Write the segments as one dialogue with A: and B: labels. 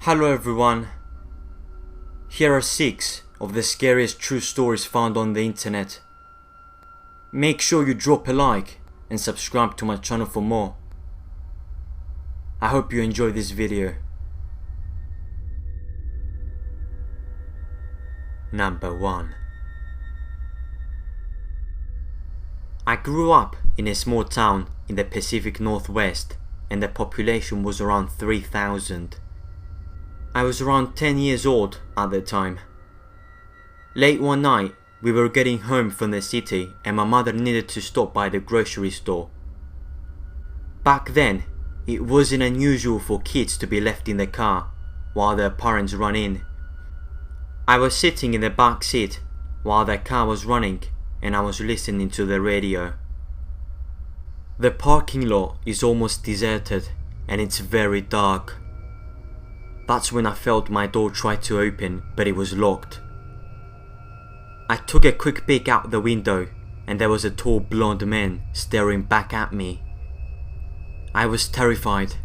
A: Hello everyone. Here are 6 of the scariest true stories found on the internet. Make sure you drop a like and subscribe to my channel for more. I hope you enjoy this video. Number 1. I grew up in a small town in the Pacific Northwest and the population was around 3,000. I was around 10 years old at the time. Late one night, we were getting home from the city and my mother needed to stop by the grocery store. Back then, it wasn't unusual for kids to be left in the car while their parents ran in. I was sitting in the back seat while the car was running and I was listening to the radio. The parking lot is almost deserted and it's very dark. That's when I felt my door try to open, but it was locked. I took a quick peek out the window and there was a tall blonde man staring back at me. I was terrified.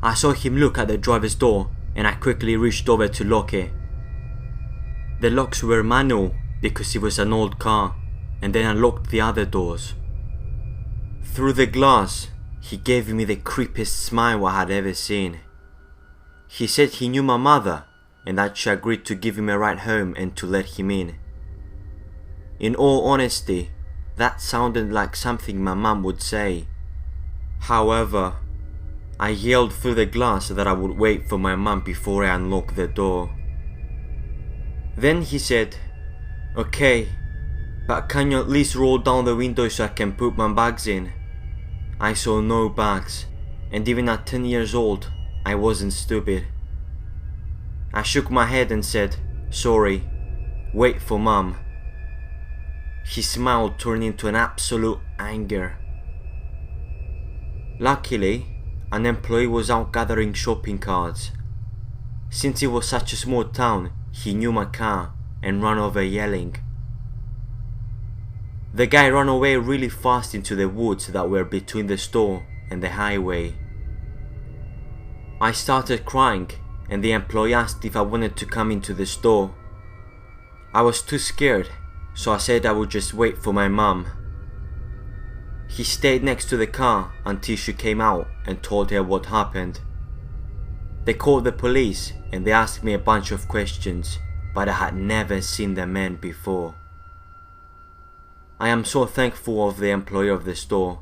A: I saw him look at the driver's door and I quickly reached over to lock it. The locks were manual because it was an old car, and then I locked the other doors. Through the glass, he gave me the creepiest smile I had ever seen. He said he knew my mother and that she agreed to give him a ride home and to let him in. In all honesty, that sounded like something my mum would say. However, I yelled through the glass that I would wait for my mum before I unlocked the door. Then he said, "Okay, but can you at least roll down the window so I can put my bags in?" I saw no bags, and even at 10 years old, I wasn't stupid. I shook my head and said, "Sorry, wait for mum." His smile turned into an absolute anger. Luckily, an employee was out gathering shopping carts. Since it was such a small town, he knew my car and ran over yelling. The guy ran away really fast into the woods that were between the store and the highway. I started crying and the employee asked if I wanted to come into the store. I was too scared, so I said I would just wait for my mum. He stayed next to the car until she came out and told her what happened. They called the police and they asked me a bunch of questions, but I had never seen the man before. I am so thankful of the employee of the store.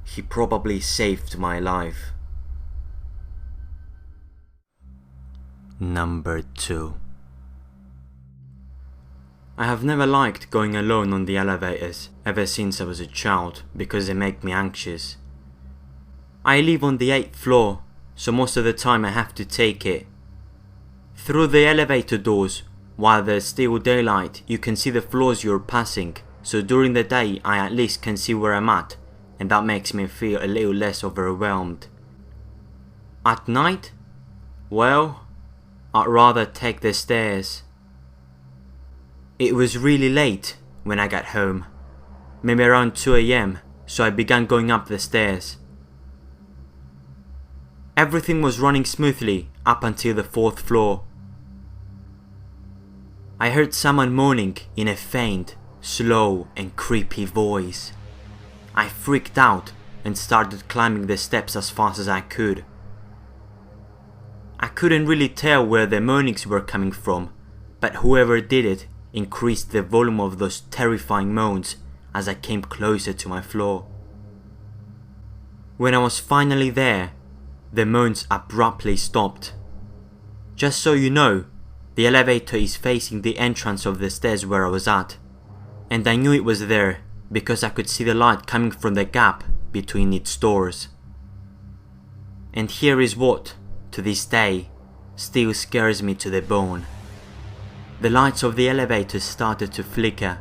A: He probably saved my life. Number 2. I have never liked going alone on the elevators ever since I was a child because they make me anxious. I live on the 8th floor, so most of the time I have to take it. Through the elevator doors, while there's still daylight, you can see the floors you're passing, so during the day I at least can see where I'm at, and that makes me feel a little less overwhelmed. At night? Well, I'd rather take the stairs. It was really late when I got home, maybe around 2 AM, so I began going up the stairs. Everything was running smoothly up until the 4th floor. I heard someone moaning in a faint, slow and creepy voice. I freaked out and started climbing the steps as fast as I could. I couldn't really tell where the moanings were coming from, but whoever did it increased the volume of those terrifying moans as I came closer to my floor. When I was finally there, the moans abruptly stopped. Just so you know, the elevator is facing the entrance of the stairs where I was at, and I knew it was there because I could see the light coming from the gap between its doors. And here is what, to this day, still scares me to the bone. The lights of the elevator started to flicker,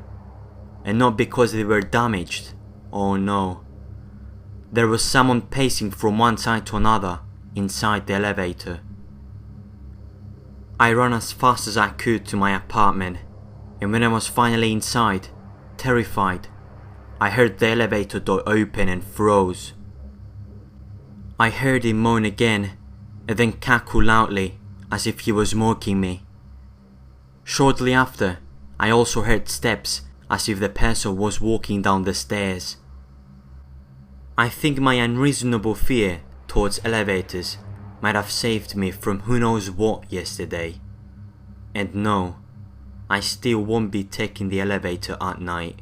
A: and not because they were damaged, oh no. There was someone pacing from one side to another inside the elevator. I ran as fast as I could to my apartment, and when I was finally inside, terrified, I heard the elevator door open and froze. I heard him moan again, and then cackled loudly as if he was mocking me. Shortly after, I also heard steps as if the person was walking down the stairs. I think my unreasonable fear towards elevators might have saved me from who knows what yesterday. And no, I still won't be taking the elevator at night.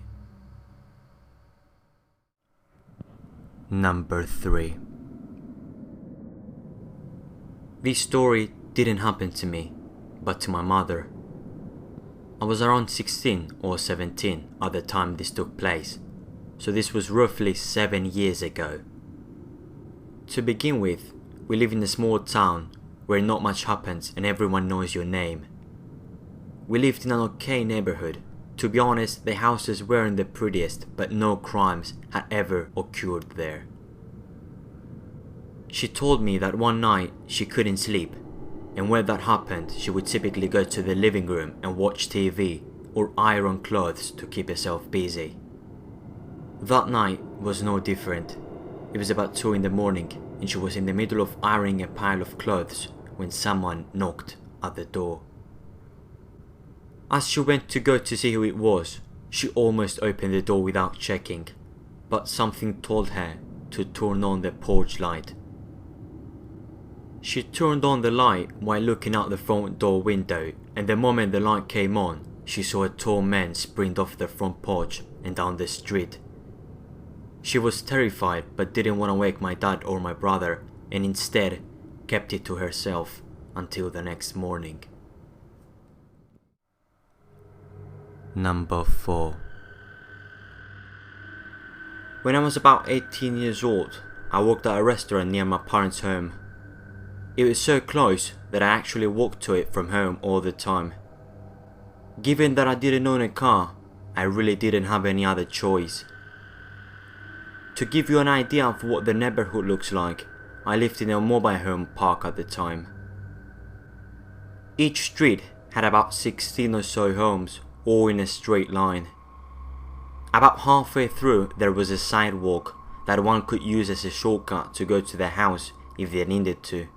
A: Number 3. This story didn't happen to me, but to my mother. I was around 16 or 17 at the time this took place, so this was roughly 7 years ago. To begin with, we live in a small town where not much happens and everyone knows your name. We lived in an okay neighborhood. To be honest, the houses weren't the prettiest, but no crimes had ever occurred there. She told me that one night she couldn't sleep, and when that happened, she would typically go to the living room and watch TV or iron clothes to keep herself busy. That night was no different. It was about 2 in the morning, and she was in the middle of ironing a pile of clothes when someone knocked at the door. As she went to go to see who it was, she almost opened the door without checking, but something told her to turn on the porch light. She turned on the light while looking out the front door window, and the moment the light came on, she saw a tall man sprint off the front porch and down the street. She was terrified but didn't want to wake my dad or my brother, and instead kept it to herself until the next morning. Number 4. When I was about 18 years old, I worked at a restaurant near my parents' home. It was so close that I actually walked to it from home all the time. Given that I didn't own a car, I really didn't have any other choice. To give you an idea of what the neighborhood looks like, I lived in a mobile home park at the time. Each street had about 16 or so homes, all in a straight line. About halfway through there was a sidewalk that one could use as a shortcut to go to the house if they needed to.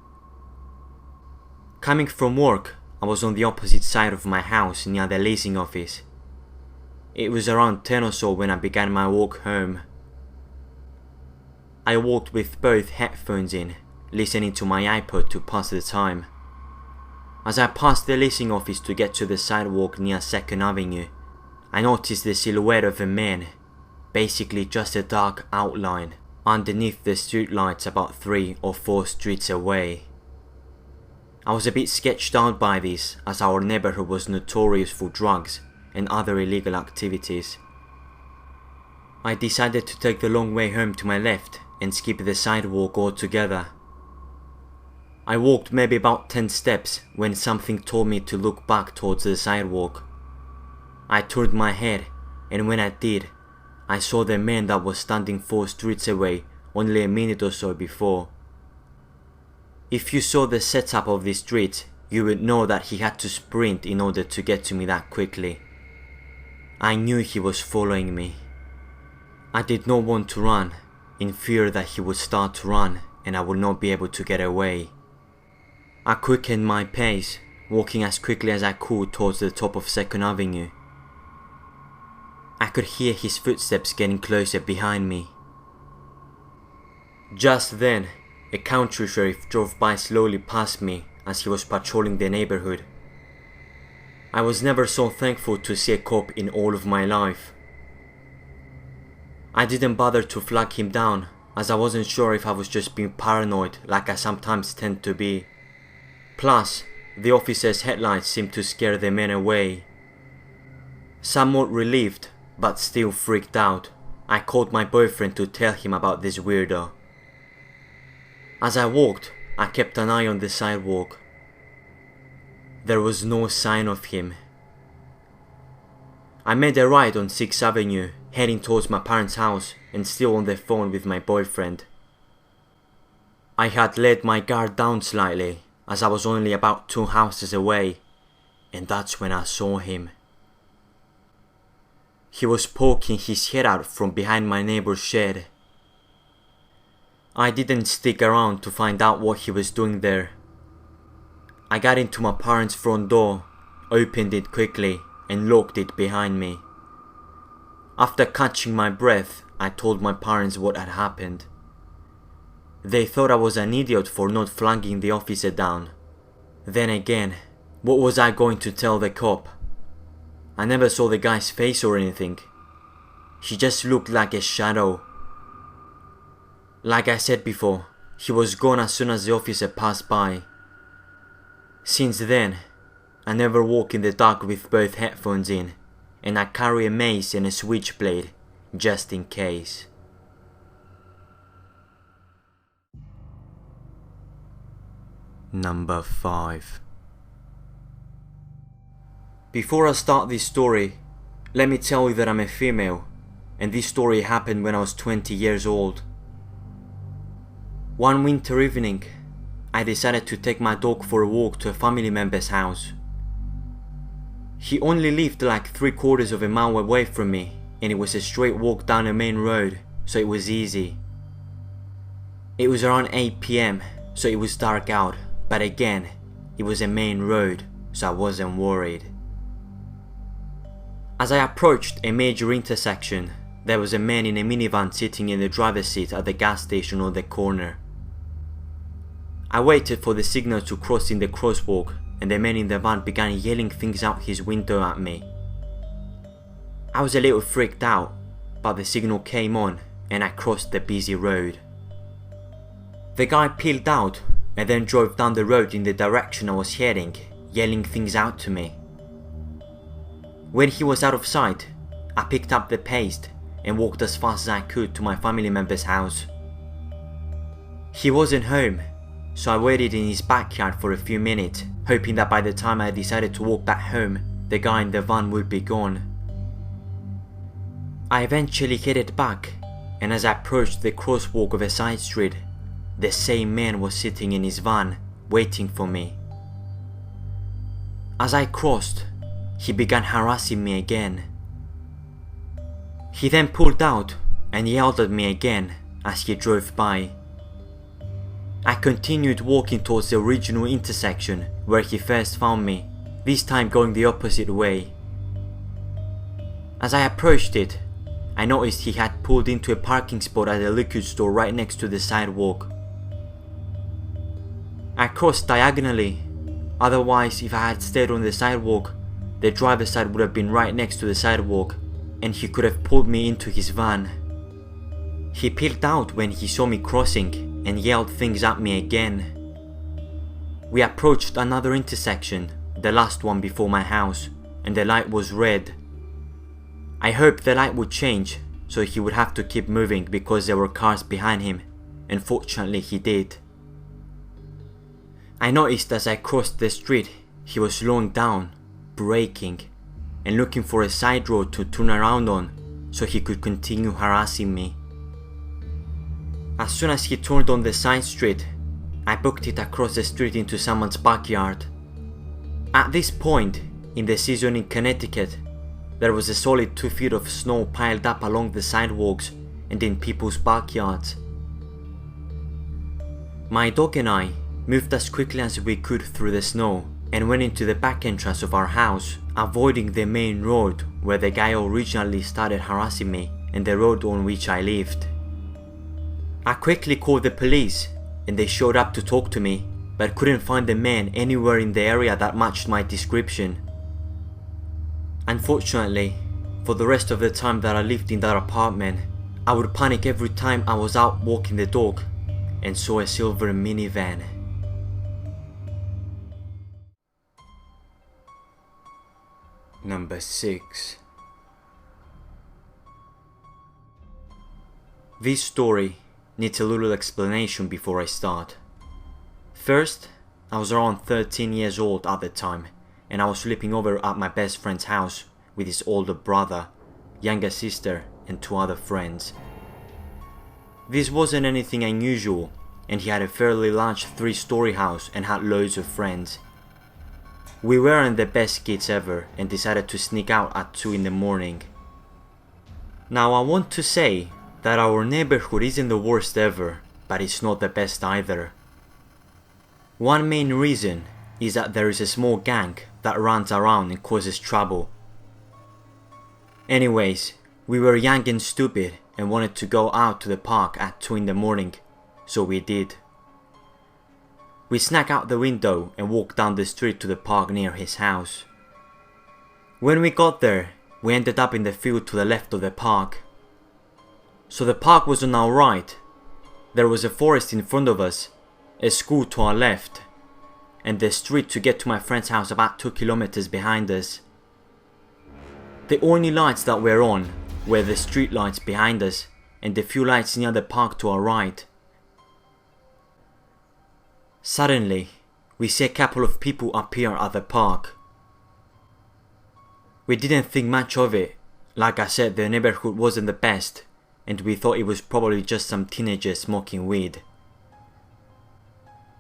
A: Coming from work, I was on the opposite side of my house near the leasing office. It was around 10 or so when I began my walk home. I walked with both headphones in, listening to my iPod to pass the time. As I passed the leasing office to get to the sidewalk near 2nd Avenue, I noticed the silhouette of a man, basically just a dark outline, underneath the streetlights about 3 or 4 streets away. I was a bit sketched out by this, as our neighborhood was notorious for drugs and other illegal activities. I decided to take the long way home to my left and skip the sidewalk altogether. I walked maybe about 10 steps when something told me to look back towards the sidewalk. I turned my head, and when I did, I saw the man that was standing 4 streets away only a minute or so before. If you saw the setup of this street, you would know that he had to sprint in order to get to me that quickly. I knew he was following me. I did not want to run, in fear that he would start to run and I would not be able to get away. I quickened my pace, walking as quickly as I could towards the top of 2nd Avenue. I could hear his footsteps getting closer behind me. Just then, a country sheriff drove by slowly past me as he was patrolling the neighborhood. I was never so thankful to see a cop in all of my life. I didn't bother to flag him down, as I wasn't sure if I was just being paranoid like I sometimes tend to be. Plus, the officer's headlights seemed to scare the men away. Somewhat relieved, but still freaked out, I called my boyfriend to tell him about this weirdo. As I walked, I kept an eye on the sidewalk. There was no sign of him. I made a right on 6th Avenue, heading towards my parents' house and still on the phone with my boyfriend. I had let my guard down slightly, as I was only about 2 houses away, and that's when I saw him. He was poking his head out from behind my neighbor's shed. I didn't stick around to find out what he was doing there, I got into my parents' front door, opened it quickly and locked it behind me. After catching my breath, I told my parents what had happened. They thought I was an idiot for not flagging the officer down. Then again, what was I going to tell the cop? I never saw the guy's face or anything. He just looked like a shadow. Like I said before, he was gone as soon as the officer passed by. Since then, I never walk in the dark with both headphones in, and I carry a mace and a switchblade, just in case. Number 5. Before I start this story, let me tell you that I'm a female, and this story happened when I was 20 years old. One winter evening, I decided to take my dog for a walk to a family member's house. He only lived like 3/4 of a mile away from me, and it was a straight walk down a main road, so it was easy. It was around 8 PM, so it was dark out, but again, it was a main road, so I wasn't worried. As I approached a major intersection, there was a man in a minivan sitting in the driver's seat at the gas station on the corner. I waited for the signal to cross in the crosswalk, and the man in the van began yelling things out his window at me. I was a little freaked out, but the signal came on and I crossed the busy road. The guy peeled out and then drove down the road in the direction I was heading, yelling things out to me. When he was out of sight, I picked up the pace and walked as fast as I could to my family member's house. He wasn't home, so I waited in his backyard for a few minutes, hoping that by the time I decided to walk back home, the guy in the van would be gone. I eventually headed back, and as I approached the crosswalk of a side street, the same man was sitting in his van, waiting for me. As I crossed, he began harassing me again. He then pulled out and yelled at me again as he drove by. I continued walking towards the original intersection where he first found me, this time going the opposite way. As I approached it, I noticed he had pulled into a parking spot at a liquor store right next to the sidewalk. I crossed diagonally, otherwise if I had stayed on the sidewalk, the driver's side would have been right next to the sidewalk and he could have pulled me into his van. He peeled out when he saw me crossing and yelled things at me again. We approached another intersection, the last one before my house, and the light was red. I hoped the light would change so he would have to keep moving because there were cars behind him, and fortunately he did. I noticed as I crossed the street he was slowing down, braking, and looking for a side road to turn around on so he could continue harassing me. As soon as he turned on the side street, I booked it across the street into someone's backyard. At this point, in the season in Connecticut, there was a solid 2 feet of snow piled up along the sidewalks and in people's backyards. My dog and I moved as quickly as we could through the snow and went into the back entrance of our house, avoiding the main road where the guy originally started harassing me and the road on which I lived. I quickly called the police and they showed up to talk to me, but couldn't find the man anywhere in the area that matched my description. Unfortunately, for the rest of the time that I lived in that apartment, I would panic every time I was out walking the dog and saw a silver minivan. Number 6. This story needs a little explanation before I start. First, I was around 13 years old at the time, and I was sleeping over at my best friend's house with his older brother, younger sister, and 2 other friends. This wasn't anything unusual, and he had a fairly large 3-story house and had loads of friends. We weren't the best kids ever and decided to sneak out at 2 in the morning. Now I want to say that our neighborhood isn't the worst ever, but it's not the best either. One main reason is that there is a small gang that runs around and causes trouble. Anyways, we were young and stupid and wanted to go out to the park at 2 in the morning, so we did. We snuck out the window and walked down the street to the park near his house. When we got there, we ended up in the field to the left of the park. So the park was on our right, there was a forest in front of us, a school to our left, and the street to get to my friend's house about 2 kilometers behind us. The only lights that were on were the street lights behind us and the few lights near the park to our right. Suddenly, we see a couple of people appear at the park. We didn't think much of it. Like I said, the neighborhood wasn't the best, and we thought it was probably just some teenagers smoking weed.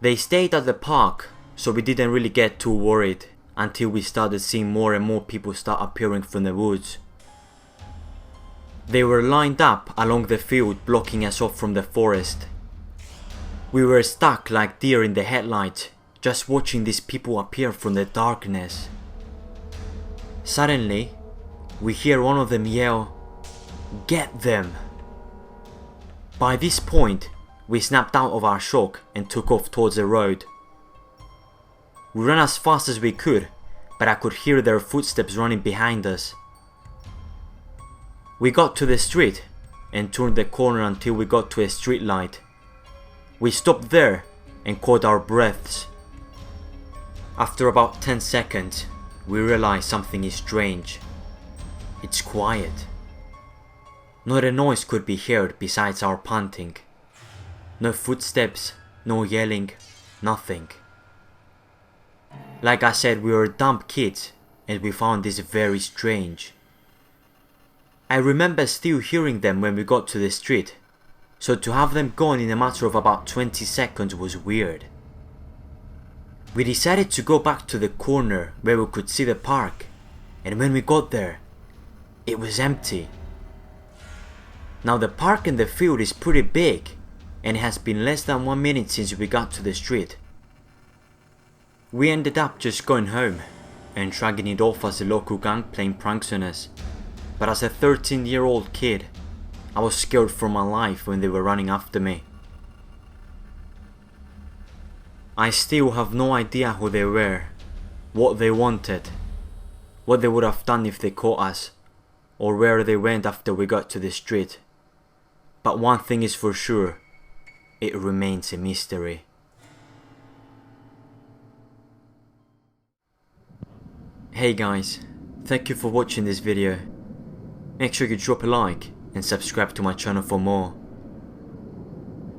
A: They stayed at the park, so we didn't really get too worried until we started seeing more and more people start appearing from the woods. They were lined up along the field, blocking us off from the forest. We were stuck like deer in the headlights, just watching these people appear from the darkness. Suddenly, we hear one of them yell, "Get them!" By this point, we snapped out of our shock and took off towards the road. We ran as fast as we could, but I could hear their footsteps running behind us. We got to the street and turned the corner until we got to a street light. We stopped there and caught our breaths. After about 10 seconds, we realized something is strange. It's quiet. Not a noise could be heard besides our panting. No footsteps, no yelling, nothing. Like I said, we were dumb kids and we found this very strange. I remember still hearing them when we got to the street, so to have them gone in a matter of about 20 seconds was weird. We decided to go back to the corner where we could see the park, and when we got there, it was empty. Now the park and the field is pretty big, and it has been less than 1 minute since we got to the street. We ended up just going home and shrugging it off as a local gang playing pranks on us, but as a 13-year-old kid, I was scared for my life when they were running after me. I still have no idea who they were, what they wanted, what they would have done if they caught us, or where they went after we got to the street. But one thing is for sure, it remains a mystery. Hey guys, thank you for watching this video. Make sure you drop a like and subscribe to my channel for more.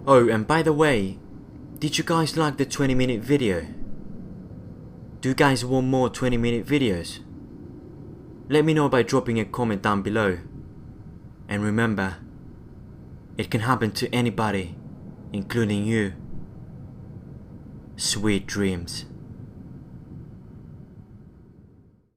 A: Oh, and by the way, did you guys like the 20-minute video? Do you guys want more 20-minute videos? Let me know by dropping a comment down below. And remember, it can happen to anybody, including you. Sweet dreams.